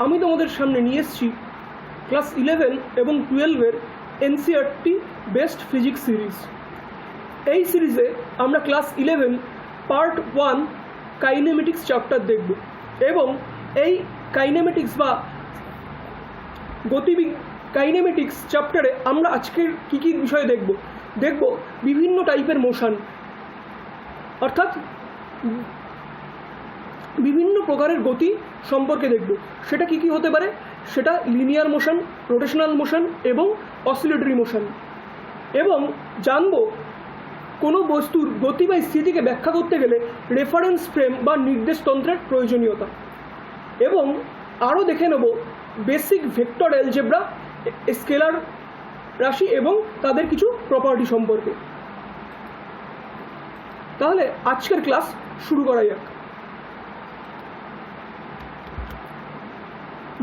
আমি তোমাদের সামনে নিয়ে এসেছি ক্লাস 11 এবং 12-এর এনসিইআরটি বেস্ট ফিজিক্স সিরিজ। এই সিরিজে আমরা ক্লাস 11 পার্ট 1 কাইনেমেটিক্স চ্যাপ্টার দেখব এবং এই কাইনেমেটিক্স বা কাইনেমেটিক্স চ্যাপ্টারে আমরা আজকের কী কী বিষয় দেখব বিভিন্ন টাইপের মোশন, অর্থাৎ বিভিন্ন প্রকারের গতি সম্পর্কে দেখব। সেটা কি কি হতে পারে? সেটা লিনিয়ার মোশন, রোটেশনাল মোশন এবং অসিলেটরি মোশন। এবং জানব কোনো বস্তুর গতি বা স্থিতিকে ব্যাখ্যা করতে গেলে রেফারেন্স ফ্রেম বা নির্দেশতন্ত্রের প্রয়োজনীয়তা। এবং আরও দেখে নেব বেসিক ভেক্টর অ্যালজেব্রা, স্কেলার রাশি এবং তাদের কিছু প্রপার্টি সম্পর্কে। তাহলে আজকের ক্লাস শুরু করা যাক।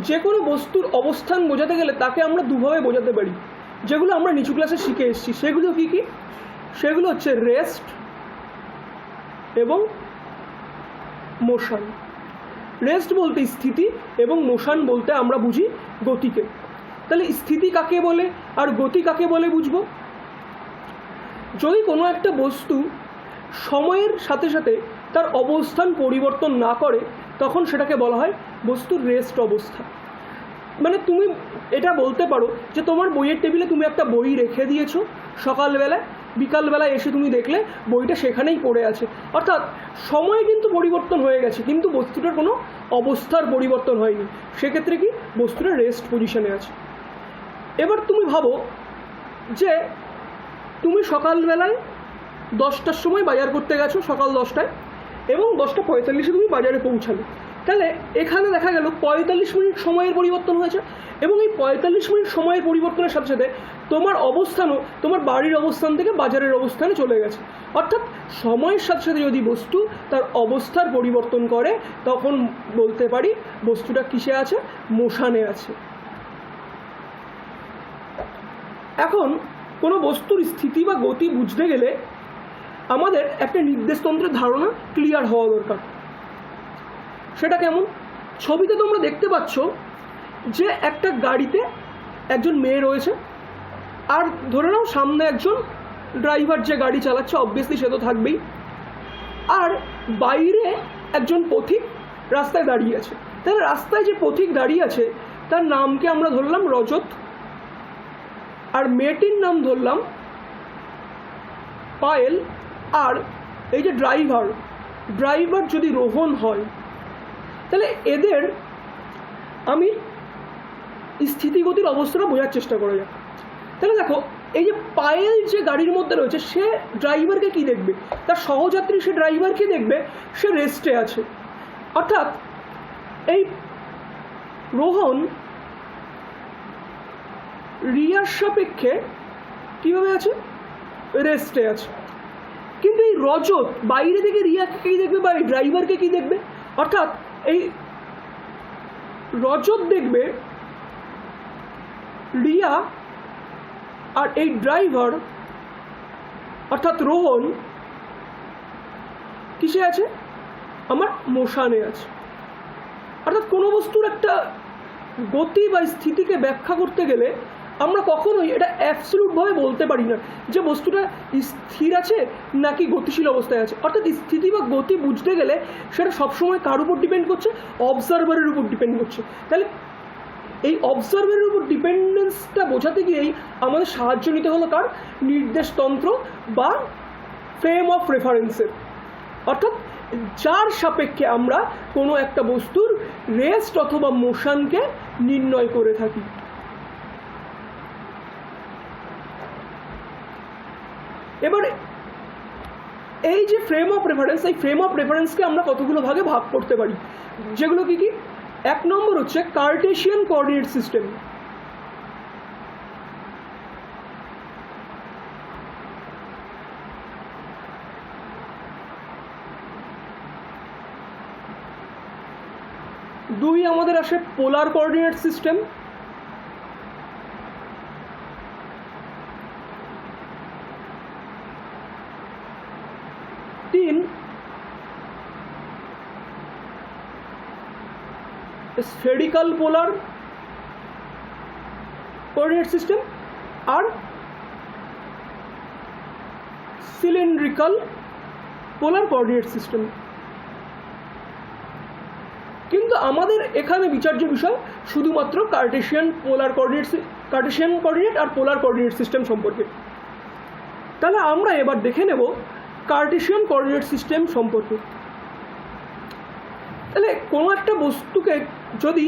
যে কোনো বস্তুর অবস্থান বোঝাতে গেলে তাকে আমরা দুভাবে বোঝাতে পারি, যেগুলো আমরা নিচু ক্লাসে শিখে এসেছি। সেগুলো কি কি? সেগুলো হচ্ছে রেস্ট এবং মোশন। রেস্ট বলতে স্থিতি এবং মোশন বলতে আমরা বুঝি গতিকে। তাহলে স্থিতি কাকে বলে আর গতি কাকে বলে বুঝবো। যদি কোনো একটা বস্তু সময়ের সাথে সাথে তার অবস্থান পরিবর্তন না করে তখন সেটাকে বলা হয় বস্তুর রেস্ট অবস্থা। মানে তুমি এটা বলতে পারো যে তোমার বইয়ের টেবিলে তুমি একটা বই রেখে দিয়েছো, সকালবেলায় বিকালবেলায় এসে তুমি দেখলে বইটা সেখানেই পড়ে আছে, অর্থাৎ সময় কিন্তু পরিবর্তন হয়ে গেছে কিন্তু বস্তুটার কোনো অবস্থার পরিবর্তন হয়নি। সেক্ষেত্রে কি বস্তুটা রেস্ট পজিশনে আছে। এবার তুমি ভাবো যে তুমি সকালবেলায় 10টার সময় বাজার করতে গেছো, সকাল 10টায়, এবং 10:45-এ তুমি বাজারে পৌঁছালে। তাহলে এখানে দেখা গেল 45 মিনিট সময়ের পরিবর্তন হয়েছে এবং এই 45 মিনিট সময়ের পরিবর্তনের সাথে সাথে তোমার অবস্থানও তোমার বাড়ির অবস্থান থেকে বাজারের অবস্থানে চলে গেছে। অর্থাৎ সময়ের সাথে সাথে যদি বস্তু তার অবস্থার পরিবর্তন করে তখন বলতে পারি বস্তুটা কিসে আছে? মোশনে আছে। এখন কোনো বস্তুর স্থিতি বা গতি বুঝতে গেলে আমাদের একটা নির্দেশতন্ত্রের ধারণা ক্লিয়ার হওয়া দরকার। সেটা কেমন? ছবিতে তোমরা দেখতে পাচ্ছ যে একটা গাড়িতে একজন মেয়ে রয়েছে, আর ধরে নাও সামনে একজন ড্রাইভার যে গাড়ি চালাচ্ছে, অবভিয়াসলি সে তো থাকবেই, আর বাইরে একজন পথিক রাস্তায় দাঁড়িয়ে আছে। তাহলে রাস্তায় যে পথিক দাঁড়িয়ে আছে তার নামকে আমরা ধরলাম রজত, আর মেয়েটির নাম ধরলাম পায়েল, আর এই যে ড্রাইভার যদি রোহন হয় তাহলে এদের আমি স্থিতিগতির অবস্থাটা বোঝার চেষ্টা করা যাক। তাহলে দেখো, এই যে পায়েল যে গাড়ির মধ্যে রয়েছে সে ড্রাইভারকে কি দেখবে? তার সহযাত্রী সে ড্রাইভারকে দেখবে, সে রেস্টে আছে। অর্থাৎ এই রোহন রিয়ার সাপেক্ষে কীভাবে আছে? রেস্টে আছে। কিন্তু এই রজত বাইরে থেকে রিয়াকে কী দেখবে বা এই ড্রাইভারকে কী দেখবে? অর্থাৎ এই রজত দেখবে রিয়া, আর এই ড্রাইভার অর্থাৎ রোহন কিসে আছে? আমার মোশনে আছে। অর্থাৎ কোনো বস্তুর একটা গতি বা স্থিতিকে ব্যাখ্যা করতে গেলে আমরা কখনোই এটা অ্যাবসলিউটভাবে বলতে পারি না যে বস্তুটা স্থির আছে নাকি গতিশীল অবস্থায় আছে। অর্থাৎ স্থিতি বা গতি বুঝতে গেলে সেটা সবসময় কার উপর ডিপেন্ড করছে? অবজারভারের উপর ডিপেন্ড করছে। তাহলে এই অবজারভারের উপর ডিপেন্ডেন্সটা বোঝাতে গিয়েই আমাদের সাহায্য নিতে হলো কার? নির্দেশতন্ত্র বা ফ্রেম অফ রেফারেন্সের। অর্থাৎ যার সাপেক্ষে আমরা কোনো একটা বস্তুর রেস্ট অথবা মোশনকে নির্ণয় করে থাকি। এবার এই যে ফ্রেম অফ রেফারেন্স, এই ফ্রেম অফ রেফারেন্সকে আমরা কতগুলো ভাগে ভাগ করতে পারি, যেগুলো কি কি? 1 নম্বর হচ্ছে কার্টেশিয়ান কোঅর্ডিনেট সিস্টেম। দুই আমাদের আসে পোলার কোঅর্ডিনেট সিস্টেম। তিন স্ফেরিক্যাল পোলার কোঅর্ডিনেট সিস্টেম আর সিলিন্ড্রিক্যাল পোলার কোঅর্ডিনেট সিস্টেম। কিন্তু আমাদের এখানে বিচার্য বিষয় শুধুমাত্র কার্টেশিয়ান কোঅর্ডিনেট আর পোলার কোঅর্ডিনেট সিস্টেম সম্পর্কে। তাহলে আমরা এবার দেখে নেব কার্টেশিয়ান কোঅর্ডিনেট সিস্টেম সম্পর্কে। তাহলে কোনো একটা বস্তুকে যদি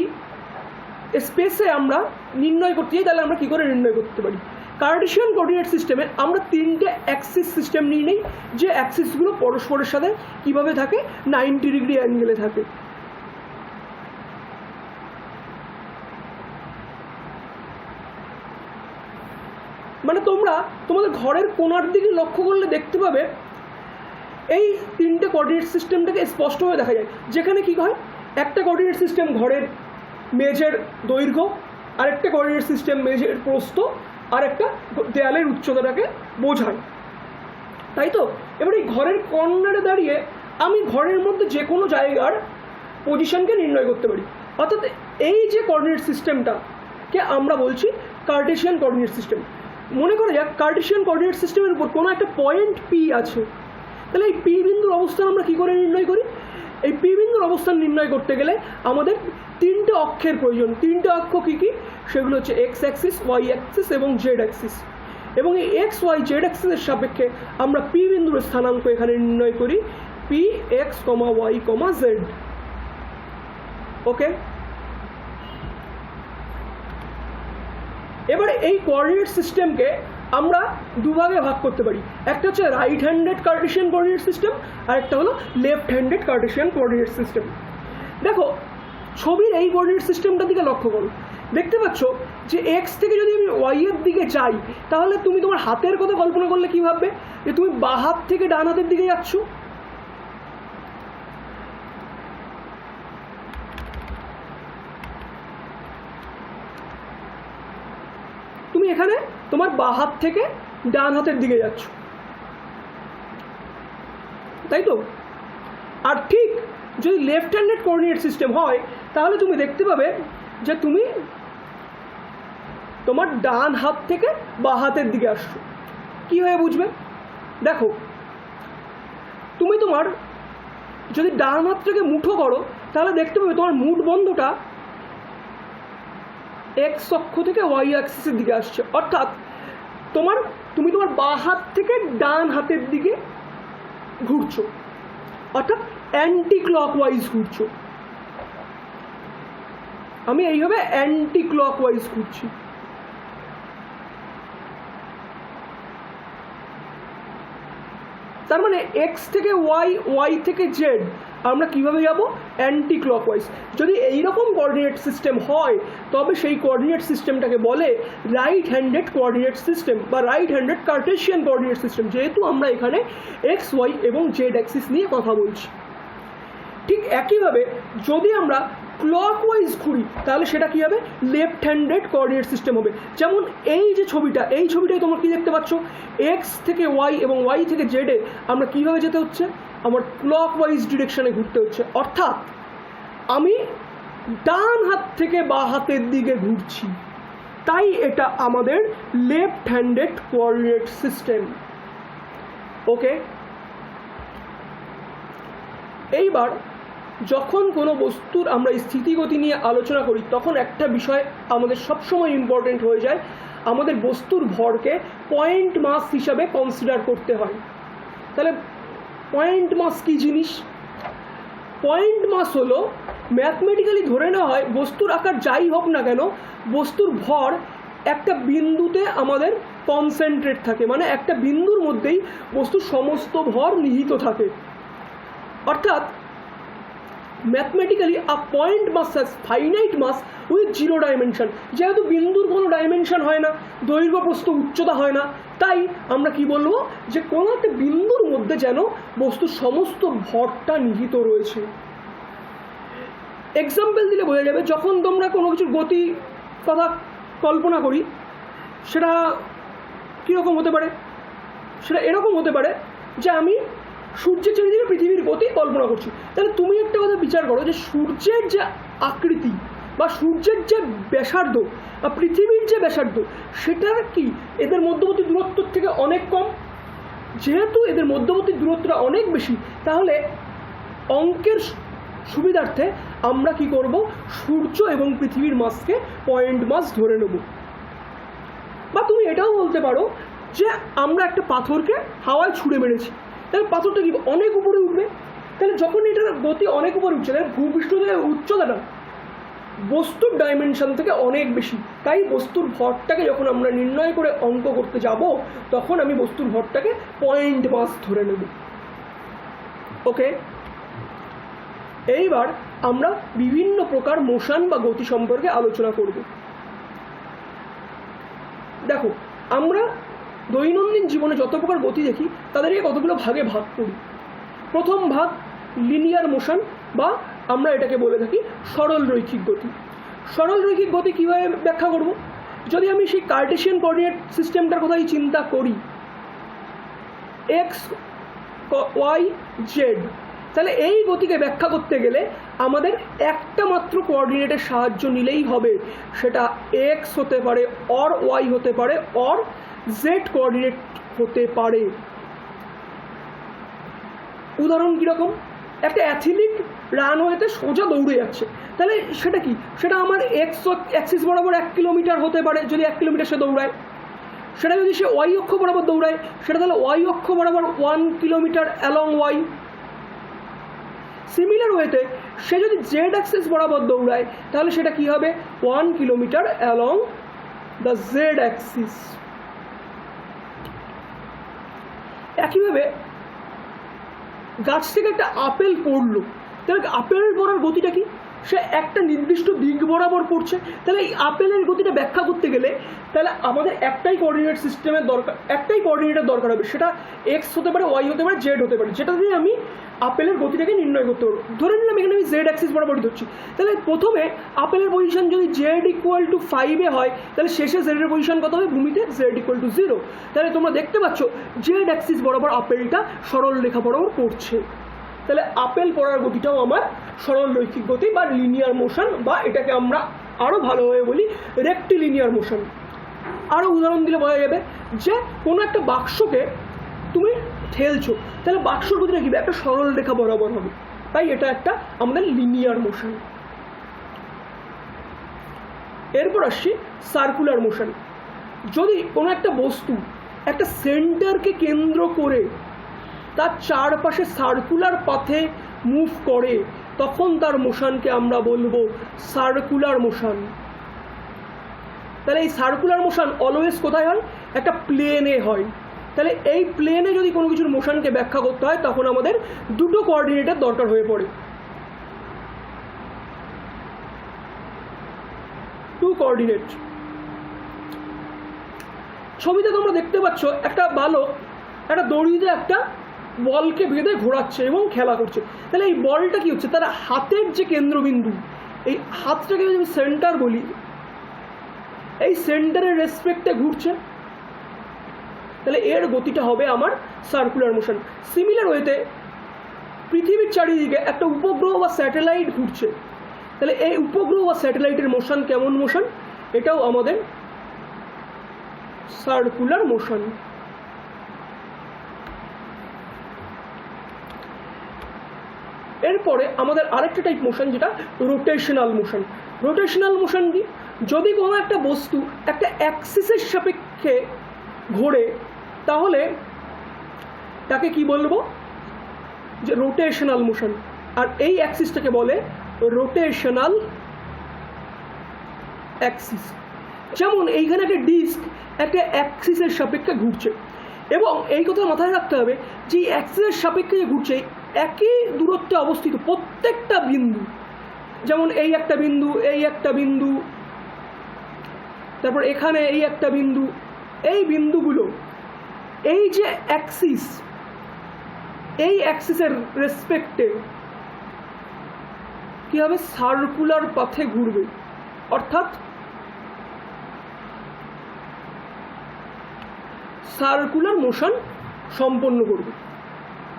স্পেসে আমরা নির্ণয় করতে চাই তাহলে আমরা কী করে নির্ণয় করতে পারি? কার্টেশিয়ান কোঅর্ডিনেট সিস্টেমে আমরা তিনটে অ্যাক্সিস সিস্টেম নিয়ে নিই, যে অ্যাক্সিসগুলো পরস্পরের সাথে কীভাবে থাকে, 90 ডিগ্রি অ্যাঙ্গেলে থাকে। মানে তোমরা তোমাদের ঘরের কোণার দিকে লক্ষ্য করলে দেখতে পাবে এই তিনটে কোঅর্ডিনেট সিস্টেমটাকে স্পষ্টভাবে দেখা যায়। যেখানে কী হয়, একটা কোঅর্ডিনেট সিস্টেম ঘরের মেঝের দৈর্ঘ্য, আরেকটা কোঅর্ডিনেট সিস্টেম মেঝের প্রস্থ, আর একটা দেয়ালের উচ্চতাটাকে বোঝায়, তাই তো? এবার এই ঘরের কর্নারে দাঁড়িয়ে আমি ঘরের মধ্যে যে কোনো জায়গার পজিশনকে নির্ণয় করতে পারি। অর্থাৎ এই যে কোঅর্ডিনেট সিস্টেমটাকে আমরা বলছি কার্টেশিয়ান কোঅর্ডিনেট সিস্টেম। মনে করা যাক কার্টেশিয়ান কোঅর্ডিনেট সিস্টেমের উপর কোনো একটা পয়েন্ট পি আছে। তাহলে এই পি বিন্দুর অবস্থান আমরা কী করে নির্ণয় করি? এই পি বিন্দুর অবস্থান নির্ণয় করতে গেলে আমাদের তিনটে অক্ষের প্রয়োজন। তিনটে অক্ষ কী কী? সেগুলো হচ্ছে এক্স অ্যাক্সিস, ওয়াই অ্যাক্সিস এবং জেড অ্যাক্সিস। এবং এই এক্স ওয়াই জেড অ্যাক্সিসের সাপেক্ষে আমরা পি বিন্দুর স্থানাঙ্ক এখানে নির্ণয় করি, পি এক্স কমা ওয়াই কমা জেড। ওকে, এবারে এই কোঅর্ডিনেট সিস্টেমকে আমরা দুভাগে ভাগ করতে পারি। একটা হচ্ছে right handed Cartesian coordinate system, আর একটা হলো left handed Cartesian coordinate system. দেখো ছবির এই কোঅর্ডিনেট সিস্টেমটার দিকে লক্ষ্য করো, দেখতে পাচ্ছ যে এক্স থেকে যদি আমি ওয়াইয়ের দিকে যাই তাহলে তুমি তোমার হাতের কথা কল্পনা করলে কী ভাববে? যে তুমি বাঁ হাত থেকে ডান হাতের দিকে যাচ্ছ। তুমি এখানে তোমার বাঁ হাত থেকে ডান হাতের দিকে যাচ্ছ, তাই তো? আর ঠিক যদি লেফট হ্যান্ডেড কোঅর্ডিনেট সিস্টেম হয় তাহলে তুমি দেখতে পাবে যে তুমি তোমার ডান হাত থেকে বাঁ হাতের দিকে আসছো। কীভাবে বুঝবে? দেখো, তুমি তোমার যদি ডান হাতটাকে মুঠো করো তাহলে দেখতে পাবে তোমার মুঠ বন্ধটা এক্স অক্ষ থেকে ওয়াই অ্যাক্সিসের দিকে আসছে। অর্থাৎ তুমি তোমার বাঁ হাত থেকে ডান হাতের দিকে ঘুরছো, অর্থাৎ অ্যান্টি ক্লকওয়াইজ ঘুরছো। আমি এইভাবে অ্যান্টি ক্লকওয়াইজ ঘুরছি। তার মানে এক্স থেকে ওয়াই, ওয়াই থেকে জেড আমরা কিভাবে যাব? Anti clockwise. যদি এইরকম কোঅর্ডিনেট সিস্টেম হয় তবে সেই কোঅর্ডিনেট সিস্টেমটাকে বলে রাইট হ্যান্ডেড কোঅর্ডিনেট সিস্টেম বা right handed Cartesian coordinate system, যেহেতু আমরা এখানে এক্স ওয়াই এবং জেড অ্যাক্সিস নিয়ে কথা বলছি। ঠিক একইভাবে যদি আমরা ক্লকওয়াইজ ঘুরি তাহলে সেটা কী হবে? লেফট হ্যান্ডেড কোঅর্ডিনেট সিস্টেম হবে। যেমন এই যে ছবিটা, এই ছবিটাই তোমরা কী দেখতে পাচ্ছ? এক্স থেকে ওয়াই এবং ওয়াই থেকে জেডে আমরা কীভাবে যেতে হচ্ছে? আমার ক্লকওয়াইজ ডিরেকশনে ঘুরতে হচ্ছে। অর্থাৎ আমি ডান হাত থেকে বাঁ হাতের দিকে ঘুরছি, তাই এটা আমাদের লেফট হ্যান্ডেড কোঅর্ডিনেট সিস্টেম। ওকে, এইবার যখন কোনো বস্তুর আমরা স্থিতিগতি নিয়ে আলোচনা করি তখন একটা বিষয় আমাদের সবসময় ইম্পর্টেন্ট হয়ে যায়, আমাদের বস্তুর ভরকে পয়েন্ট মাস হিসাবে কনসিডার করতে হয়। তাহলে পয়েন্ট মাস কী জিনিস? পয়েন্ট মাস হলো ম্যাথমেটিক্যালি ধরে নেওয়া হয় বস্তুর আকার যাই হোক না কেন বস্তুর ভর একটা বিন্দুতে আমাদের কনসেন্ট্রেট থাকে, মানে একটা বিন্দুর মধ্যেই বস্তুর সমস্ত ভর নিহিত থাকে। অর্থাৎ mathematically a point mass has finite mass with 0 dimension. যেহেতু বিন্দুর কোনো ডাইমেনশন হয় না, দৈর্ঘ্য প্রস্থ উচ্চতা হয় না, তাই আমরা কি বলবো? যে কোনো একটা বিন্দুর মধ্যে যেন বস্তুর সমস্ত ভরটা নিহিত রয়েছে। এক্সাম্পল দিলে বোঝা যাবে, যখন তোমরা কোনো কিছুর গতি কথা কল্পনা করি সেটা কীরকম হতে পারে? সেটা এরকম হতে পারে যে আমি সূর্যের চারিদিকে পৃথিবীর গতি কল্পনা করছি। তাহলে তুমি একটা কথা বিচার করো যে সূর্যের যে আকৃতি বা সূর্যের যে ব্যাসার্ধ বা পৃথিবীর যে ব্যাসার্ধ সেটার কি এদের মধ্যবর্তী দূরত্বের থেকে অনেক কম। যেহেতু এদের মধ্যবর্তী দূরত্বটা অনেক বেশি, তাহলে অঙ্কের সুবিধার্থে আমরা কি করব, সূর্য এবং পৃথিবীর মাসকে পয়েন্ট মাস ধরে নেব। বা তুমি এটাও বলতে পারো যে আমরা একটা পাথরকে হাওয়ায় ছুঁড়ে মেরেছি, তাহলে পাথরটা কি অনেক উপরে উঠবে। তাহলে যখন এটার গতি অনেক উপরে উঠছে, তাহলে ভূপৃষ্ঠ থেকে উচ্চতাটা বস্তুর ডাইমেনশন থেকে অনেক বেশি। তাই বস্তুর ভরটাকে যখন আমরা নির্ণয় করে অঙ্ক করতে যাব, তখন আমি বস্তুর ভরটাকে পয়েন্ট মাস ধরে নেব। ওকে, এইবার আমরা বিভিন্ন প্রকার মোশন বা গতি সম্পর্কে আলোচনা করব। দেখো, আমরা দৈনন্দিন জীবনে যত প্রকার গতি দেখি তাদেরকে কতগুলো ভাগে ভাগ করি। প্রথম ভাগ লিনিয়ার মোশন, বা আমরা এটাকে বলে থাকি সরল রৈখিক গতি। সরল রৈখিক গতি কীভাবে ব্যাখ্যা করব? যদি আমি সেই কার্টেশিয়ান কোঅর্ডিনেট সিস্টেমটার কথাই চিন্তা করি, এক্স ওয়াই জেড, তাহলে এই গতিকে ব্যাখ্যা করতে গেলে আমাদের একটা মাত্র কোঅর্ডিনেটের সাহায্য নিলেই হবে। সেটা এক্স হতে পারে, অর ওয়াই হতে পারে, অর জেড কোঅর্ডিনেট হতে পারে। উদাহরণ কীরকম? একটা অ্যাথলিট রানওয়েতে সোজা দৌড়ে যাচ্ছে, তাহলে সেটা কি? সেটা আমার এক্স অ্যাক্সিস বরাবর 1 কিলোমিটার হতে পারে, যদি 1 কিলোমিটার সে দৌড়ায়। সেটা যদি সে ওয়াই অক্ষ বরাবর দৌড়ায়, সেটা তাহলে ওয়াই অক্ষ বরাবর 1 কিলোমিটার অ্যালং ওয়াই। সিমিলার ওয়েতে সে যদি জেড অ্যাক্সিস বরাবর দৌড়ায়, তাহলে সেটা কি হবে? 1 kilometre along the Z Axis. একইভাবে গাছ থেকে একটা আপেল পড়লো, তাহলে আপেল পড়ার গতিটা কি? সে একটা নির্দিষ্ট দিক বরাবর পড়ছে। তাহলে এই আপেলের গতিটা ব্যাখ্যা করতে গেলে তাহলে আমাদের একটাই কোঅর্ডিনেট সিস্টেমের দরকার, একটাই কোঅর্ডিনেটের দরকার হবে। সেটা এক্স হতে পারে, ওয়াই হতে পারে, জেড হতে পারে, যেটা দিয়ে আমি আপেলের গতিটাকে নির্ণয় করতে পারবো। ধরে নিলাম এখানে আমি জেড অ্যাক্সিস বরাবরই ধরছি, তাহলে প্রথমে আপেলের পজিশন যদি জেড ইকুয়াল টু 5 হয়, তাহলে শেষে জেডের পজিশন কত হবে? ভূমিতে জেড ইকুয়াল টু 0। তাহলে তোমরা দেখতে পাচ্ছ জেড অ্যাক্সিস বরাবর আপেলটা সরল রেখা বরাবর পড়ছে। তাহলে আপেল পড়ার গতিটাও আমার সরল রৈখিক গতি বা লিনিয়ার মোশন, বা এটাকে আমরা আরও ভালোভাবে বলি রেক্টিলিনিয়ার মোশন। আরও উদাহরণ দিলে বলা যাবে যে কোনো একটা বাক্সকে তুমি ঠেলছো, তাহলে বাক্সর গতিটা কী? একটা সরল রেখা বরাবর হবে। তাই এটা একটা আমাদের লিনিয়ার মোশন। এরপর আসছি সার্কুলার মোশন। যদি কোনো একটা বস্তু একটা সেন্টারকে কেন্দ্র করে তার চারপাশে সার্কুলার পাথে মুভ করে, তখন তার মোশনকে আমরা বলবো সার্কুলার মোশন। তাহলে এই সার্কুলার মোশন অলওয়েজ কোথায় হয়? একটা প্লেনে হয়। তাহলে এই প্লেনে যদি কোনো কিছুর মোশনকে ব্যাখ্যা করতে হয়, তখন আমাদের দুটো কোঅর্ডিনেটের দরকার হয়ে পড়ে। 2 কোঅর্ডিনেট। ছবিতে তোমরা দেখতে পাচ্ছ একটা বালক একটা দড়িতে একটা বলকে বেঁধে ঘোরাচ্ছে এবং খেলা করছে। তাহলে এই বলটা কি হচ্ছে? তার হাতের যে কেন্দ্রবিন্দু, এই হাতটাকে যদি আমি সেন্টার বলি, এই সেন্টারের রেসপেক্টে ঘুরছে, তাহলে এর গতিটা হবে আমার সার্কুলার মোশন। সিমিলার ওয়েতে পৃথিবীর চারিদিকে একটা উপগ্রহ বা স্যাটেলাইট ঘুরছে, তাহলে এই উপগ্রহ বা স্যাটেলাইটের মোশন কেমন মোশন? এটাও আমাদের সার্কুলার মোশন। এরপরে আমাদের আরেকটা টাইপ মোশন, যেটা রোটেশনাল মোশন। রোটেশনাল মোশন কি? যদি কোনো একটা বস্তু একটা অ্যাক্সিসের সাপেক্ষে ঘোরে, তাহলে তাকে কি বলবো? যে রোটেশনাল মোশন। আর এই অ্যাক্সিসটাকে বলে রোটেশনাল অ্যাক্সিস। যেমন এইখানে একটা ডিস্ক একটা অ্যাক্সিসের সাপেক্ষে ঘুরছে, এবং এই কথা মাথায় রাখতে হবে যে অ্যাক্সিসের সাপেক্ষে যে ঘুরছে একই দূরত্বে অবস্থিত প্রত্যেকটা বিন্দু। যেমন এই একটা বিন্দু, এই একটা বিন্দু, তারপর এখানে এই একটা বিন্দু, এই বিন্দুগুলো এই যে অ্যাক্সিস, এই অ্যাক্সিসের রেসপেক্টে কি হবে? সার্কুলার পাথে ঘুরবে, অর্থাৎ সার্কুলার মোশন সম্পন্ন করবে।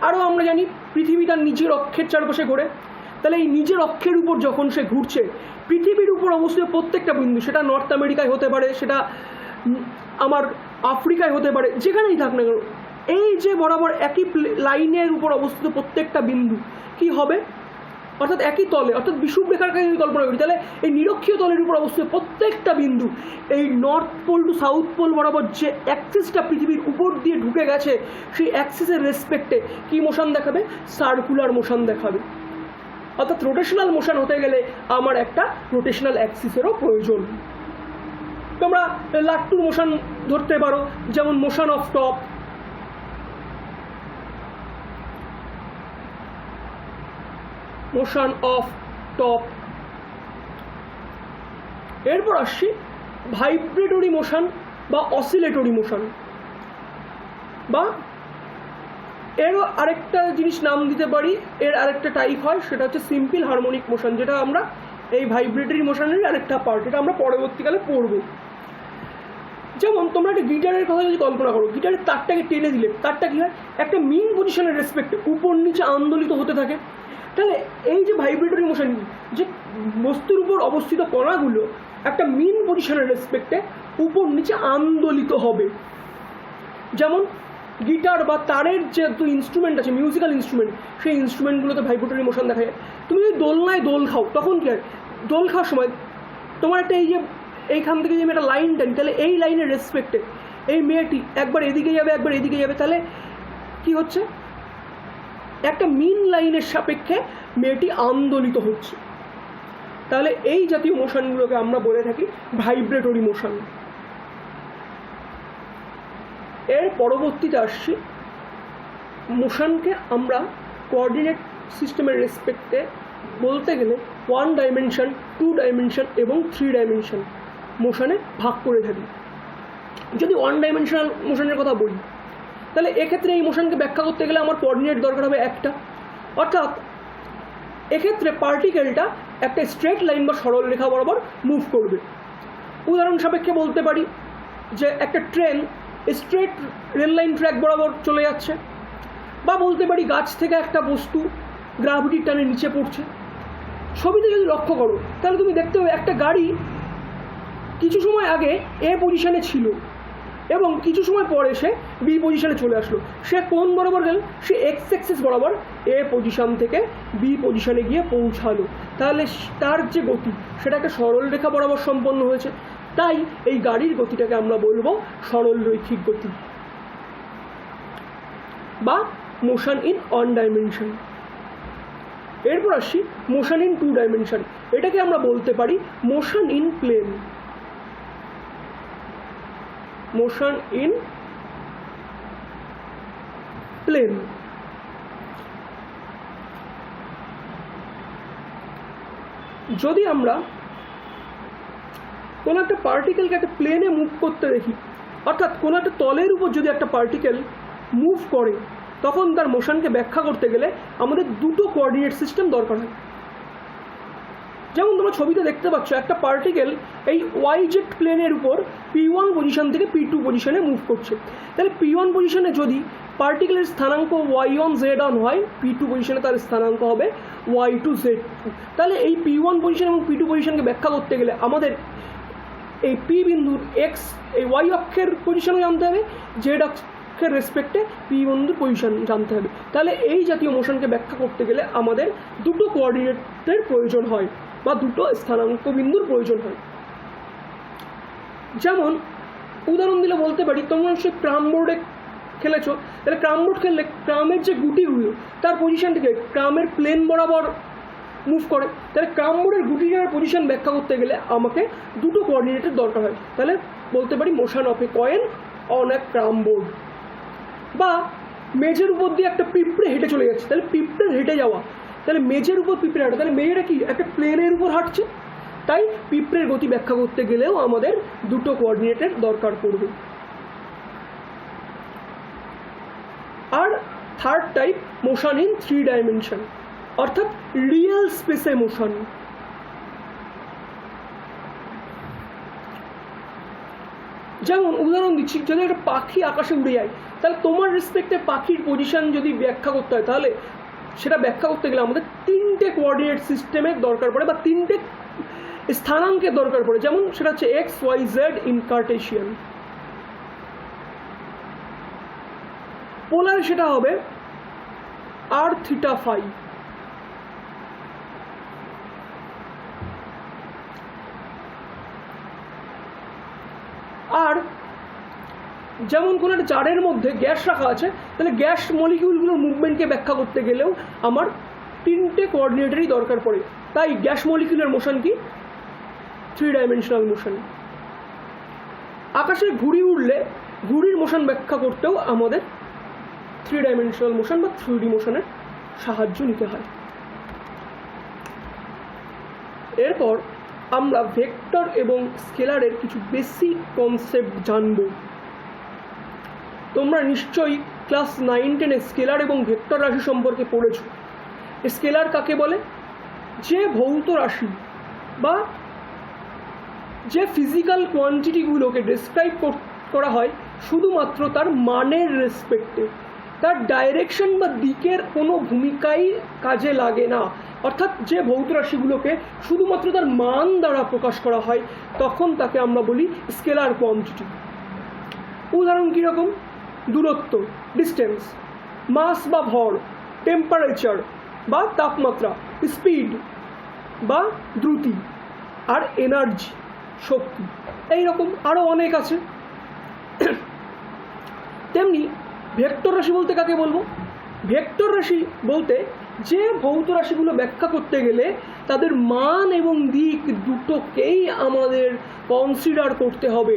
আরও আমরা জানি পৃথিবী তার নিজের অক্ষের চারপাশে ঘোরে। তাহলে এই নিজের অক্ষের উপর যখন সে ঘুরছে, পৃথিবীর উপর অবস্থিত প্রত্যেকটা বিন্দু, সেটা নর্থ আমেরিকায় হতে পারে, সেটা আমার আফ্রিকায় হতে পারে, যেখানেই থাক না কেন, এই যে বরাবর একই লাইনের উপর অবস্থিত প্রত্যেকটা বিন্দু কি হবে, অর্থাৎ একই তলে, অর্থাৎ বিষুব রেখাকে যদি কল্পনা করি, তাহলে এই নিরক্ষীয় তলের উপর অবস্থিত প্রত্যেকটা বিন্দু এই north pole to south pole বরাবর যে অ্যাক্সিসটা পৃথিবীর উপর দিয়ে ঢুকে গেছে, সেই অ্যাক্সিসের রেসপেক্টে কী মোশন দেখাবে? সার্কুলার মোশন দেখাবে। অর্থাৎ রোটেশনাল মোশন হতে গেলে আমার একটা রোটেশনাল অ্যাক্সিসেরও প্রয়োজন। তোমরা লাট্টুর মোশন ধরতে পারো, যেমন motion of top, motion of top. এরপর আসছি ভাইব্রেটরি মোশন বা অসিলেটরি মোশন, বা এরও আরেকটা জিনিস নাম দিতে পারি, এর আরেকটা টাইপ হয়, সেটা হচ্ছে সিম্পল হারমোনিক মোশন, যেটা আমরা এই ভাইব্রেটরি মোশনেরই আরেকটা পার্ট, এটা আমরা পরবর্তীকালে পড়ব। যেমন তোমরা একটা গিটারের কথা যদি কল্পনা করো, গিটারের তারটাকে টেনে দিলে তারটা কী হয়? একটা মিন পজিশনের রেসপেক্টে উপর নিচে আন্দোলিত হতে থাকে। তাহলে এই যে ভাইব্রেটরি মোশন, যে বস্তুর উপর অবস্থিত কণাগুলো একটা মিন পজিশনের রেসপেক্টে উপর নিচে আন্দোলিত হবে। যেমন গিটার বা তারের যে ইনস্ট্রুমেন্ট আছে, মিউজিক্যাল ইনস্ট্রুমেন্ট, সেই ইনস্ট্রুমেন্টগুলোতে ভাইব্রেটরি মোশন দেখা যায়। তুমি যদি দোলনায় দোল খাও, তখন কী হয়? দোল খাওয়ার সময় তোমার একটা এই যে এইখান থেকে যে আমি একটা লাইন টানি, তাহলে এই লাইনের রেসপেক্টে এই মেয়েটি একবার এদিকে যাবে, একবার এদিকে যাবে, তাহলে কি হচ্ছে? একটা মিন লাইনের সাপেক্ষে মেয়েটি আন্দোলিত হচ্ছে। তাহলে এই জাতীয় মোশনগুলোকে আমরা বলে থাকি ভাইব্রেটরি মোশন। এর পরবর্তীতে আসছি মোশনকে আমরা কোঅর্ডিনেট সিস্টেমের রেসপেক্টে বলতে গেলে 1 ডাইমেনশন, 2 ডাইমেনশন এবং 3 ডাইমেনশন মোশনে ভাগ করে থাকি। যদি 1 ডাইমেনশনাল মোশনের কথা বলি, তাহলে এক্ষেত্রে এই মোশনকে ব্যাখ্যা করতে গেলে আমার কোঅর্ডিনেট দরকার হবে একটা, অর্থাৎ এক্ষেত্রে পার্টিকেলটা একটা স্ট্রেট লাইন বা সরল রেখা বরাবর মুভ করবে। উদাহরণ সাপেক্ষে বলতে পারি যে একটা train straight rail line track বরাবর চলে যাচ্ছে, বা বলতে পারি গাছ থেকে একটা বস্তু গ্রাভিটির টানে নিচে পড়ছে। ছবিতে যদি লক্ষ্য করো, তাহলে তুমি দেখতে পাবে একটা গাড়ি কিছু সময় আগে এ পজিশনে ছিল এবং কিছু সময় পরে সে বি পজিশনে চলে আসলো। সে কোন বরাবর গেল? সে এক্স অ্যাক্সিস বরাবর এ পজিশন থেকে বি পজিশনে গিয়ে পৌঁছালো। তাহলে তার যে গতি, সেটা একটা সরল রেখা বরাবর সম্পন্ন হয়েছে। তাই এই গাড়ির গতিটাকে আমরা বলবো সরল রৈখিক গতি বা মোশন ইন 1 ডাইমেনশন। এরপর আসি মোশন ইন 2 ডাইমেনশন। এটাকে আমরা বলতে পারি motion in plane. Motion in plane. যদি আমরা কোনো একটা পার্টিকেলকে একটা প্লেনে মুভ করতে দেখি, অর্থাৎ কোনো একটা তলের উপর যদি একটা পার্টিকেল মুভ করে, তখন তার মোশনকে ব্যাখ্যা করতে গেলে আমাদের দুটো কোঅর্ডিনেট সিস্টেম দরকার হয়। যেমন তোমরা ছবিতে দেখতে পাচ্ছ, একটা পার্টিকেল এই ওয়াইজেড প্লেনের উপর P1 পজিশন থেকে P2 পজিশনে মুভ করছে। তাহলে P1 পজিশনে যদি পার্টিকেলের স্থানাঙ্ক y1 z1 হয়, P2 পজিশনে তার স্থানাঙ্ক হবে y2 z2। তাহলে এই P1 পজিশন এবং P2 পজিশনকে ব্যাখ্যা করতে গেলে আমাদের এই P বিন্দুর x এই y অক্ষের পজিশনও জানতে হবে, z অক্ষের রেসপেক্টে P বিন্দুর পজিশন জানতে হবে। তাহলে এই জাতীয় মোশনকে ব্যাখ্যা করতে গেলে আমাদের দুটো কোঅর্ডিনেটের প্রয়োজন হয় বা দুটো স্থানাঙ্ক বিন্দুর প্রয়োজন হয়। যেমন উদাহরণ দিলে বলতে পারি, তোমরা সে ক্রাম বোর্ডে খেলেছো, তাহলে ক্রাম বোর্ড খেললে ক্রামের যে গুটিগুলো তার পজিশন থেকে ক্রামের প্লেন বরাবর মুভ করে। তাহলে ক্রাম বোর্ডের গুটিটার পজিশন ব্যাখ্যা করতে গেলে আমাকে দুটো কোঅর্ডিনেটের দরকার হয়। তাহলে বলতে পারি motion of A coin on a crumb board. বা মেঝের উপর দিয়ে একটা পিঁপড়ে হেঁটে চলে যাচ্ছে, তাহলে পিঁপড়ের হেঁটে যাওয়া, তাহলে মেঝের উপর পিঁপড়ে হাঁটা, তাহলে মেঝেটা কি একটা প্লেনের উপর হাঁটছে। তাই পিঁপড়ের গতি ব্যাখ্যা করতে গেলেও আমাদের দুটো কোঅর্ডিনেটের দরকার পড়বে। আর third type motion in 3 dimension, অর্থাৎ রিয়েল স্পেসে মোশন। যেমন উদাহরণ দিচ্ছি, যদি একটা পাখি আকাশে উড়ে যায়, তাহলে তোমার রেসপেক্টে পাখির পজিশন যদি ব্যাখ্যা করতে হয়, তাহলে সেটা ব্যাখ্যা করতে গেলে আমাদের 3টে কোঅর্ডিনেট সিস্টেমের দরকার পড়ে, বা 3টে স্থানাঙ্কের দরকার পড়ে। যেমন সেটা হচ্ছে X, Y, Z in Cartesian. পোলারে সেটা হবে আর থিটা ফাই। আর যেমন কোনো একটা জারের মধ্যে গ্যাস রাখা আছে, তাহলে গ্যাস মলিকিউলগুলোর মুভমেন্টকে ব্যাখ্যা করতে গেলেও আমার 3টে কোঅর্ডিনেটেরই দরকার পড়ে। তাই গ্যাস মলিকিউলের মোশন কি 3 ডাইমেনশনাল মোশন। আকাশে ঘুড়ি উড়লে ঘুড়ির মোশন ব্যাখ্যা করতেও আমাদের 3 ডাইমেনশনাল মোশন বা 3D মোশনের সাহায্য নিতে হয়। এরপর আমরা ভেক্টর এবং স্কেলারের কিছু বেসিক কনসেপ্ট জানব। তোমরা নিশ্চয়ই ক্লাস 9-10-এ স্কেলার এবং ভেক্টর রাশি সম্পর্কে পড়েছ। স্কেলার কাকে বলে? যে ভৌত রাশি বা যে ফিজিক্যাল কোয়ান্টিটিগুলোকে ডেসক্রাইব করা হয় শুধুমাত্র তার মানের রেসপেক্টে, তার ডাইরেকশন বা দিকের কোনো ভূমিকাই কাজে লাগে না। অর্থাৎ যে ভৌত রাশিগুলোকে শুধুমাত্র তার মান দ্বারা প্রকাশ করা হয়, তখন তাকে আমরা বলি স্কেলার কোয়ান্টিটি। উদাহরণ কীরকম? দূরত্ব, ডিস্টেন্স, মাস বা ভর, টেম্পারেচার বা তাপমাত্রা, স্পিড বা দ্রুতি, আর এনার্জি, শক্তি। এইরকম আরও অনেক আছে। তেমনি ভেক্টর রাশি বলতে কাকে বলবো? ভেক্টর রাশি বলতে যে ভৌত রাশিগুলো ব্যাখ্যা করতে গেলে তাদের মান এবং দিক দুটোকেই আমাদের কনসিডার করতে হবে।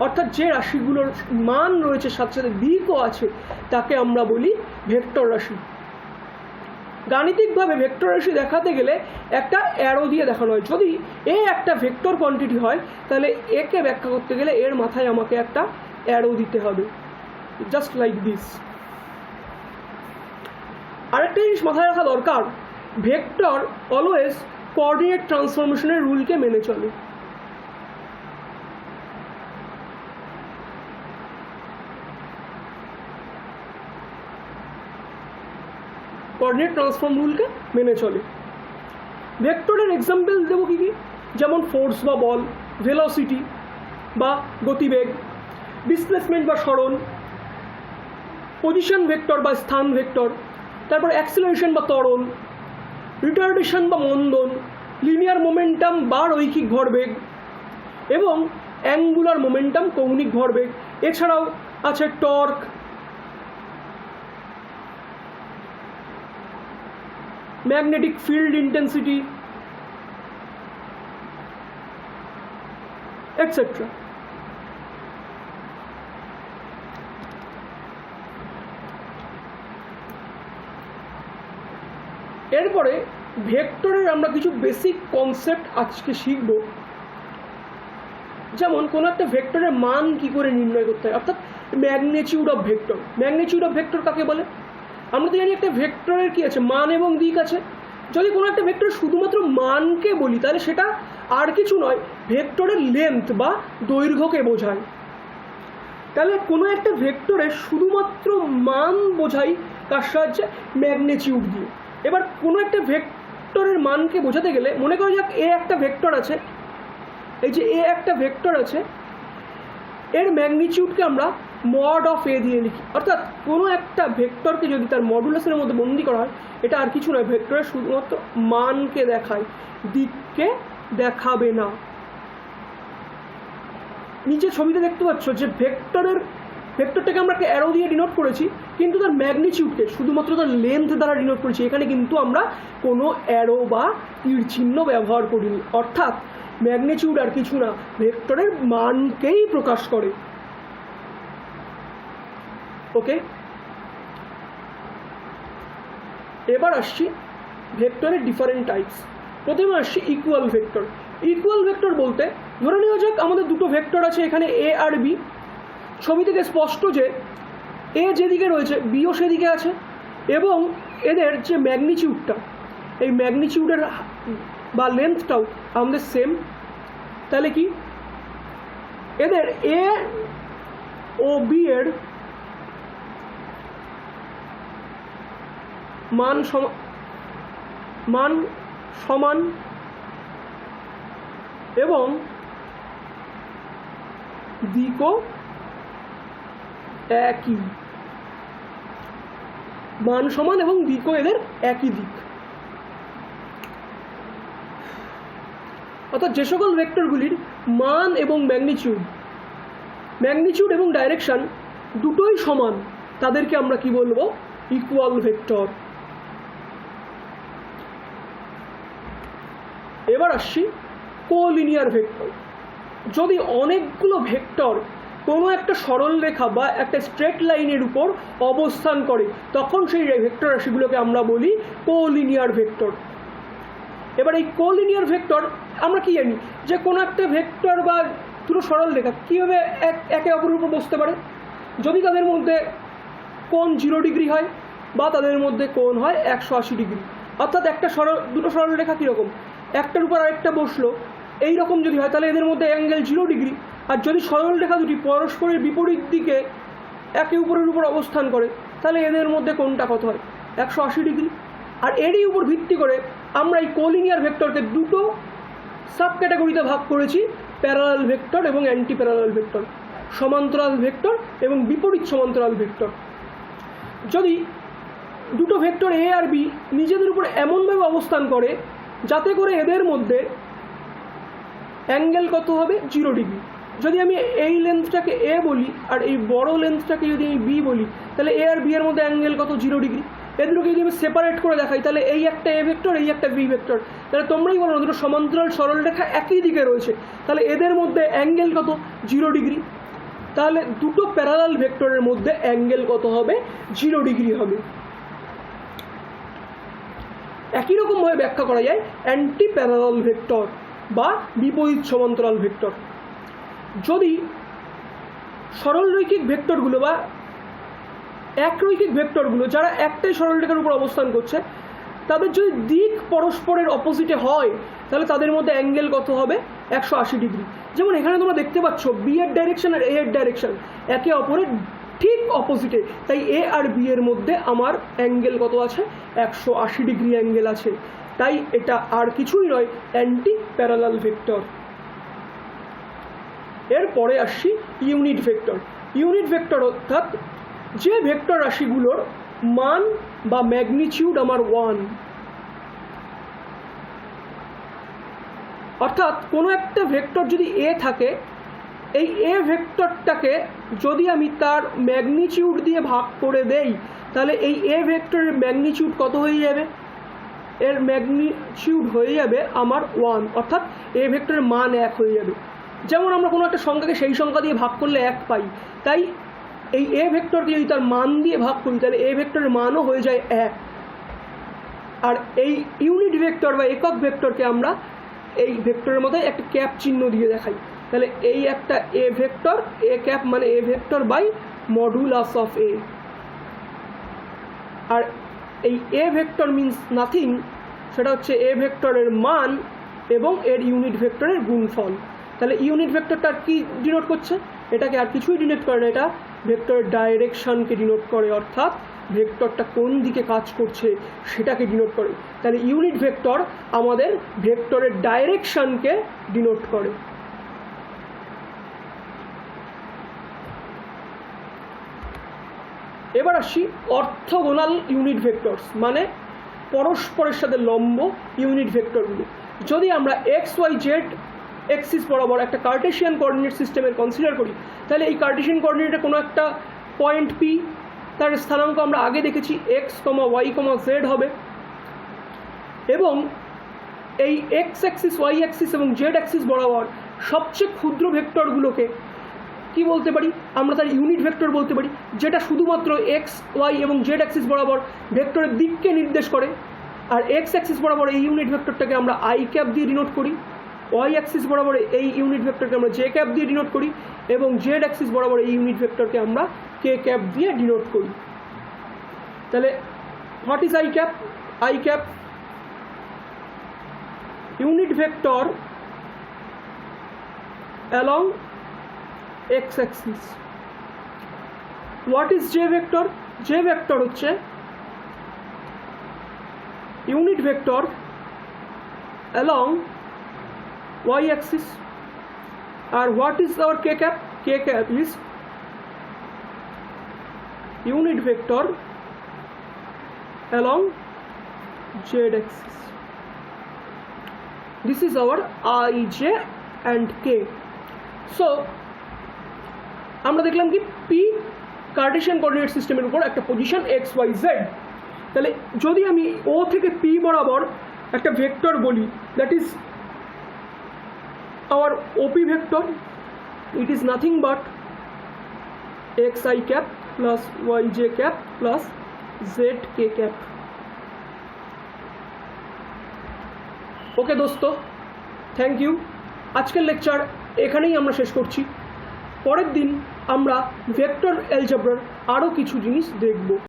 অর্থাৎ যে রাশিগুলোর মান রয়েছে সাথে সাথে দিকও আছে, তাকে আমরা বলি ভেক্টর রাশি। গাণিতিকভাবে ভেক্টর রাশি দেখাতে গেলে একটা অ্যারো দিয়ে দেখানো হয়। যদি এ একটা ভেক্টর কোয়ান্টিটি হয়, তাহলে একে ব্যাখ্যা করতে গেলে এর মাথায় আমাকে একটা অ্যারো দিতে হবে, জাস্ট লাইক দিস। আরেকটা জিনিস মাথায় রাখা দরকার, ভেক্টর অলওয়েজ কোঅর্ডিনেট ট্রান্সফরমেশনের রুলকে মেনে চলে। কোঅর্ডিনেট ট্রান্সফর্ম রুলকে মেনে চলে। ভেক্টরের এক্সাম্পল দেবো কী কী? যেমন ফোর্স বা বল, ভেলোসিটি বা গতিবেগ, ডিসপ্লেসমেন্ট বা সরণ, পজিশন ভেক্টর বা স্থান ভেক্টর, তারপর অ্যাক্সিলারেশন বা ত্বরণ, রিটার্ডেশন বা মন্দন, লিনিয়ার মোমেন্টাম বা রৈখিক ভরবেগ এবং অ্যাঙ্গুলার মোমেন্টাম, কৌণিক ভরবেগ। এছাড়াও আছে torque, magnetic field intensity, etcetera. এরপরে ভেক্টরের আমরা কিছু বেসিক কনসেপ্ট আজকে শিখব। যেমন কোনো একটা ভেক্টরের মান কি করে নির্ণয় করতে হয়, অর্থাৎ magnitude of vector. Magnitude of vector কাকে বলে? আমরা তো জানি একটা ভেক্টরের কি আছে, মান এবং দিক আছে। যদি কোনো একটা ভেক্টর শুধুমাত্র মানকে বলি, তাহলে সেটা আর কিছু নয়, ভেক্টরের লেন্থ বা দৈর্ঘ্যকে বোঝায়। তাহলে কোনো একটা ভেক্টরের শুধুমাত্র মান বোঝাই কার সাহায্যে? ম্যাগনিটিউড দিয়ে। এবার কোনো একটা ভেক্টরের মানকে বোঝাতে গেলে মনে করা যাক এ একটা ভেক্টর আছে, এই যে এ একটা ভেক্টর আছে, এর ম্যাগনিটিউডকে আমরা মড অফ এ দিয়ে লিখি। অর্থাৎ কোনো একটা ভেক্টরকে যদি তার মডুলাসের মধ্যে বন্দি করা হয়, এটা আর কিছু নয়, ভেক্টরের শুধুমাত্র মানকে দেখায়, দিককে দেখাবে না। নিচে ছবিতে দেখতে পাচ্ছ যে ভেক্টরটাকে আমরা একটা অ্যারো দিয়ে ডিনোট করেছি, কিন্তু তার ম্যাগনিটিউডকে শুধুমাত্র তার লেন্থ দ্বারা ডিনোট করেছি। এখানে কিন্তু আমরা কোনো অ্যারো বা তীর চিহ্ন ব্যবহার করিনি। অর্থাৎ ম্যাগনিটিউড আর কিছু না, ভেক্টরের মানকেই প্রকাশ করে। ওকে, এবার আসছি ভেক্টরের ডিফারেন্ট টাইপস। প্রথমে আসছি ইকুয়াল ভেক্টর। ইকুয়াল ভেক্টর বলতে ধরে নেওয়া যাক আমাদের দুটো ভেক্টর আছে, এখানে এ আর বি। ছবি থেকে স্পষ্ট যে এ যেদিকে রয়েছে বিও সেদিকে আছে, এবং এদের যে ম্যাগনিটিউডটা, এই ম্যাগনিটিউডের বা লেন্থটাও আমাদের সেম। তাহলে কি এদের এ ও বি এর মান সমান এবং দিকও একই, মান সমান এবং দিকও এদের একই দিক। অর্থাৎ যে সকল ভেক্টরগুলির মান এবং ম্যাগনিটিউড এবং ডাইরেকশন দুটোই সমান তাদেরকে আমরা কি বলবো? Equal vector. এবার আসছি কোলিনিয়ার ভেক্টর। যদি অনেকগুলো ভেক্টর কোনো একটা সরল রেখা বা একটা স্ট্রেট লাইনের উপর অবস্থান করে তখন সেই ভেক্টর রাশিগুলোকে আমরা বলি কোলিনিয়ার ভেক্টর। এবার এই কোলিনিয়ার ভেক্টর আমরা কি জানি যে কোনো একটা ভেক্টর বা দুটো সরল রেখা কীভাবে একে অপরের উপর বসতে পারে? যদি তাদের মধ্যে কোণ 0 ডিগ্রি হয় বা তাদের মধ্যে কোণ হয় 180 ডিগ্রি। অর্থাৎ দুটো সরল রেখা কীরকম, একটার উপর আরেকটা বসলো এই রকম যদি হয় তাহলে এদের মধ্যে অ্যাঙ্গেল 0 ডিগ্রি। আর যদি সরল রেখা দুটি পরস্পরের বিপরীত দিকে একে উপরের উপর অবস্থান করে তাহলে এদের মধ্যে কোণটা কত হয়? 180 ডিগ্রি। আর এরই উপর ভিত্তি করে আমরা এই কোলিনিয়ার ভেক্টরকে দুটো সাব ক্যাটাগরিতে ভাগ করেছি, প্যারালাল ভেক্টর এবং অ্যান্টি প্যারালাল ভেক্টর, সমান্তরাল ভেক্টর এবং বিপরীত সমান্তরাল ভেক্টর। যদি দুটো ভেক্টর এ আর বি নিজেদের উপর এমনভাবে অবস্থান করে যাতে করে এদের মধ্যে অ্যাঙ্গেল কত হবে? 0 ডিগ্রি। যদি আমি এই লেন্থটাকে এ বলি আর এই বড় লেন্থটাকে যদি আমি বি বলি তাহলে এ আর বি এর মধ্যে অ্যাঙ্গেল কত? 0 ডিগ্রি। এগুলোকে যদি আমি সেপারেট করে দেখাই তাহলে এই একটা এ ভেক্টর, এই একটা বি ভেক্টর, তাহলে তোমরাই বলো দুটো সমান্তরাল সরল রেখা একই দিকে রয়েছে, তাহলে এদের মধ্যে অ্যাঙ্গেল কত? 0 ডিগ্রি। তাহলে দুটো প্যারালাল ভেক্টরের মধ্যে অ্যাঙ্গেল কত হবে? 0 ডিগ্রি হবে। একই রকমভাবে ব্যাখ্যা করা যায় অ্যান্টি প্যারালাল ভেক্টর বা বিপরীত সমান্তরাল ভেক্টর। যদি সরলরৈখিক ভেক্টরগুলো বা একরৈখিক ভেক্টরগুলো যারা একটাই সরলরেখার উপর অবস্থান করছে তাদের যদি দিক পরস্পরের অপোজিটে হয় তাহলে তাদের মধ্যে অ্যাঙ্গেল কত হবে? 180 ডিগ্রি। যেমন এখানে তোমরা দেখতে পাচ্ছ বি এর ডাইরেকশন আর এ এর ডাইরেকশন একে অপরের ঠিক অপোজিটে, তাই এ আর বি এর মধ্যে আমার অ্যাঙ্গেল কত আছে? 180 ডিগ্রি অ্যাঙ্গেল আছে। তাই এটা আর কিছুই নয়, অ্যান্টি প্যারালাল ভেক্টর। এরপরে আসছি ইউনিট ভেক্টর। ইউনিট ভেক্টর অর্থাৎ যে ভেক্টর রাশিগুলোর মান বা ম্যাগনিটিউড আমার 1, অর্থাৎ কোনো একটা ভেক্টর যদি এ থাকে, এই এ ভেক্টরটাকে যদি আমি তার ম্যাগনিটিউড দিয়ে ভাগ করে দেই তাহলে এই এ ভেক্টরের ম্যাগনিটিউড কত হয়ে যাবে? এর ম্যাগনিটিউড হয়ে যাবে আমার 1, অর্থাৎ এ ভেক্টরের মান 1 হয়ে যাবে। যেমন আমরা কোনো একটা সংখ্যাকে সেই সংখ্যা দিয়ে ভাগ করলে 1 পাই, তাই এই এ ভেক্টরকে যদি তার মান দিয়ে ভাগ করি তাহলে এ ভেক্টরের মানও হয়ে যায় 1। আর এই ইউনিট ভেক্টর বা একক ভেক্টরকে আমরা এই ভেক্টরের মধ্যে একটা ক্যাপ চিহ্ন দিয়ে দেখাই। তাহলে এই একটা এ ভেক্টর, এ ক্যাপ মানে A vector by modulus of A. আর এই এ ভেক্টর মিনস নাথিং, সেটা হচ্ছে এ ভেক্টরের মান এবং এর ইউনিট ভেক্টরের গুণফল। তাহলে ইউনিট ভেক্টরটা কি ডিনোট করছে? এটাকে আর কিছুই ডিনোট করে না, এটা ভেক্টরের ডাইরেকশনকে ডিনোট করে, অর্থাৎ ভেক্টরটা কোন দিকে কাজ করছে সেটাকে ডিনোট করে। তাহলে ইউনিট ভেক্টর আমাদের ভেক্টরের ডাইরেকশনকে ডিনোট করে। এবার আসি অর্থোগোনাল ইউনিট ভেক্টরস, মানে পরস্পরের সাথে লম্ব ইউনিট ভেক্টরগুলো। যদি আমরা এক্স ওয়াই জেড এক্সিস বরাবর একটা কার্টেশিয়ান কোঅর্ডিনেট সিস্টেমের কনসিডার করি তাহলে এই কার্টেশিয়ান কোঅর্ডিনেটে কোনো একটা পয়েন্ট পি, তার স্থানাঙ্ক আমরা আগে দেখেছি এক্স কমা ওয়াই কমা জেড হবে, এবং এই এক্স অ্যাক্সিস, ওয়াই অ্যাক্সিস এবং জেড অ্যাক্সিস বরাবর সবচেয়ে ক্ষুদ্র ভেক্টরগুলোকে কি বলতে পারি? আমরা তার ইউনিট ভেক্টর বলতে পারি, যেটা শুধুমাত্র এক্স ওয়াই এবং জেড অ্যাক্সিস বরাবর ভেক্টরের দিককে নির্দেশ করে। আর এক্স অ্যাক্সিস বরাবর এই ইউনিট ভেক্টরটাকে আমরা আই ক্যাপ দিয়ে ডিনোট করি, ওয়াই অ্যাক্সিস বরাবর এই ইউনিট ভেক্টরকে আমরা জে ক্যাপ দিয়ে ডিনোট করি, এবং জেড অ্যাক্সিস বরাবর এই ইউনিট ভেক্টরকে আমরা কে ক্যাপ দিয়ে ডিনোট করি। তাহলে what is I cap? I cap unit vector along x axis what is J vector? J vector হচ্ছে unit vector along Y axis. আর what is our K cap? K cap is unit vector along z axis. This is our I, J and K. So আমরা দেখলাম কি P Kardashian coordinate সিস্টেমের উপর একটা position x y z। তাহলে যদি আমি O থেকে P বরাবর একটা ভেক্টর বলি, that is our OP vector, it is nothing but xi cap plus yj cap plus zk cap। ওকে দোস্ত, থ্যাংক ইউ। আজকের লেকচার এখানেই আমরা শেষ করছি। পরের দিন আমরা ভেক্টর অ্যালজেব্রার আরও কিছু জিনিস দেখব।